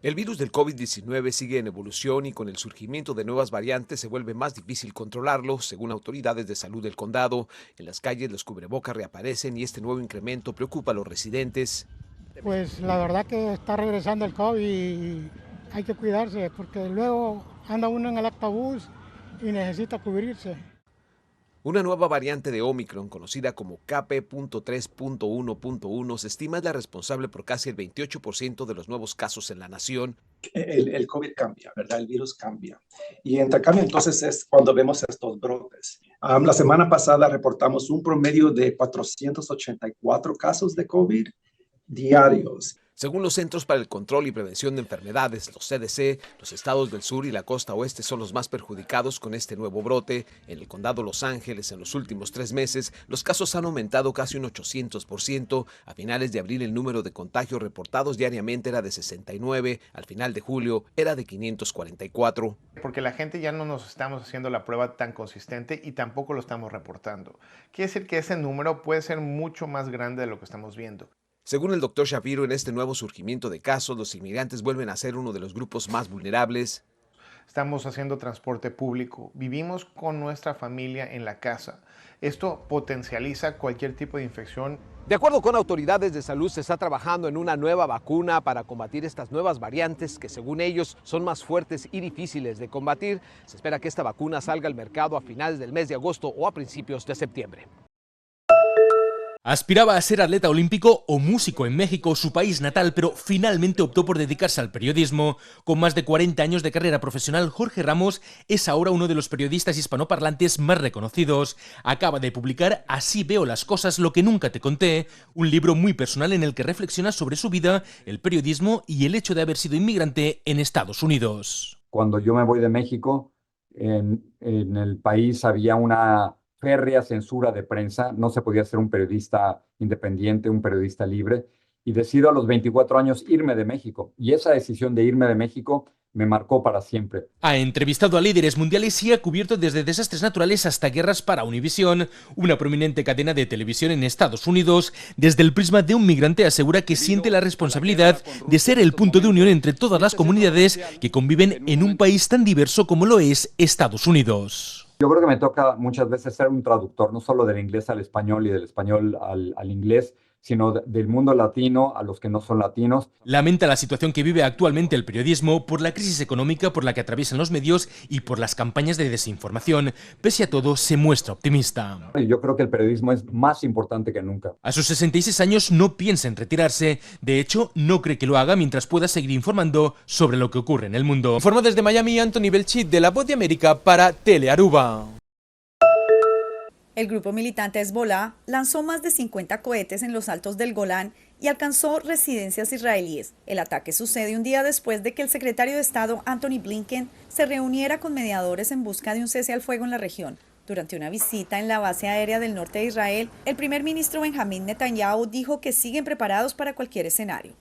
El virus del COVID-19 sigue en evolución y con el surgimiento de nuevas variantes se vuelve más difícil controlarlo, según autoridades de salud del condado. En las calles los cubrebocas reaparecen y este nuevo incremento preocupa a los residentes. Pues la verdad que está regresando el COVID y hay que cuidarse porque luego anda uno en el autobús y necesita cubrirse. Una nueva variante de Omicron, conocida como KP.3.1.1, se estima es la responsable por casi el 28% de los nuevos casos en la nación. El COVID cambia, ¿verdad? El virus cambia. Y entre cambio, entonces, es cuando vemos estos brotes. La semana pasada reportamos un promedio de 484 casos de COVID diarios. Según los Centros para el Control y Prevención de Enfermedades, los CDC, los estados del sur y la costa oeste son los más perjudicados con este nuevo brote. En el condado Los Ángeles, en los últimos 3 meses, los casos han aumentado casi un 800%. A finales de abril, el número de contagios reportados diariamente era de 69. Al final de julio, era de 544. Porque la gente ya no nos estamos haciendo la prueba tan consistente y tampoco lo estamos reportando. Quiere decir que ese número puede ser mucho más grande de lo que estamos viendo. Según el doctor Shapiro, en este nuevo surgimiento de casos, los inmigrantes vuelven a ser uno de los grupos más vulnerables. Estamos haciendo transporte público, vivimos con nuestra familia en la casa. Esto potencializa cualquier tipo de infección. De acuerdo con autoridades de salud, se está trabajando en una nueva vacuna para combatir estas nuevas variantes que, según ellos, son más fuertes y difíciles de combatir. Se espera que esta vacuna salga al mercado a finales del mes de agosto o a principios de septiembre. Aspiraba a ser atleta olímpico o músico en México, su país natal, pero finalmente optó por dedicarse al periodismo. Con más de 40 años de carrera profesional, Jorge Ramos es ahora uno de los periodistas hispanoparlantes más reconocidos. Acaba de publicar Así veo las cosas, lo que nunca te conté, un libro muy personal en el que reflexiona sobre su vida, el periodismo y el hecho de haber sido inmigrante en Estados Unidos. Cuando yo me voy de México, en el país había una férrea censura de prensa, no se podía ser un periodista independiente, un periodista libre, y decido a los 24 años irme de México. Y esa decisión de irme de México me marcó para siempre. Ha entrevistado a líderes mundiales y ha cubierto desde desastres naturales hasta guerras para Univisión, una prominente cadena de televisión en Estados Unidos. Desde el prisma de un migrante asegura que siente la responsabilidad de ser el punto de unión entre todas las comunidades que conviven en un país tan diverso como lo es Estados Unidos. Yo creo que me toca muchas veces ser un traductor, no solo del inglés al español y del español al inglés, sino del mundo latino a los que no son latinos. Lamenta la situación que vive actualmente el periodismo por la crisis económica por la que atraviesan los medios y por las campañas de desinformación. Pese a todo, se muestra optimista. Yo creo que el periodismo es más importante que nunca. A sus 66 años no piensa en retirarse. De hecho, no cree que lo haga mientras pueda seguir informando sobre lo que ocurre en el mundo. Informa desde Miami Anthony Belchit de La Voz de América para Telearuba. El grupo militante Hezbolá lanzó más de 50 cohetes en los altos del Golán y alcanzó residencias israelíes. El ataque sucede un día después de que el secretario de Estado Antony Blinken se reuniera con mediadores en busca de un cese al fuego en la región. Durante una visita en la base aérea del norte de Israel, el primer ministro Benjamín Netanyahu dijo que siguen preparados para cualquier escenario.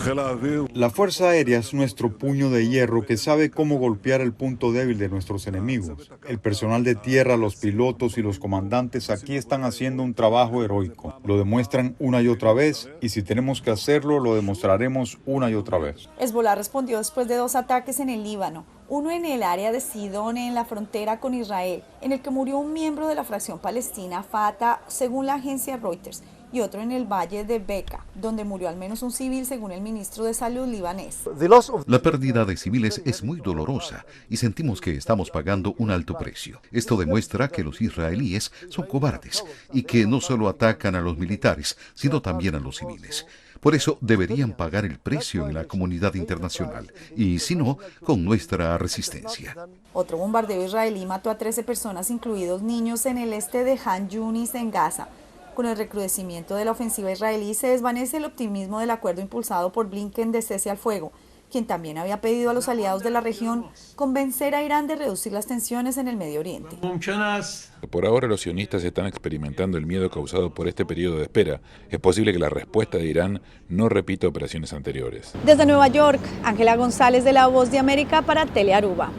La Fuerza Aérea es nuestro puño de hierro que sabe cómo golpear el punto débil de nuestros enemigos. El personal de tierra, los pilotos y los comandantes aquí están haciendo un trabajo heroico. Lo demuestran una y otra vez y si tenemos que hacerlo, lo demostraremos una y otra vez. Hezbolá respondió después de 2 ataques en el Líbano, uno en el área de Sidón en la frontera con Israel, en el que murió un miembro de la fracción palestina Fatah, según la agencia Reuters, y otro en el valle de Bekaa, donde murió al menos un civil, según el ministro de Salud libanés. La pérdida de civiles es muy dolorosa y sentimos que estamos pagando un alto precio. Esto demuestra que los israelíes son cobardes y que no solo atacan a los militares, sino también a los civiles. Por eso deberían pagar el precio en la comunidad internacional y, si no, con nuestra resistencia. Otro bombardeo israelí mató a 13 personas, incluidos niños, en el este de Han Yunis, en Gaza. Con el recrudecimiento de la ofensiva israelí se desvanece el optimismo del acuerdo impulsado por Blinken de cese al fuego, quien también había pedido a los aliados de la región convencer a Irán de reducir las tensiones en el Medio Oriente. Por ahora los sionistas están experimentando el miedo causado por este periodo de espera. Es posible que la respuesta de Irán no repita operaciones anteriores. Desde Nueva York, Ángela González de La Voz de América para Telearuba.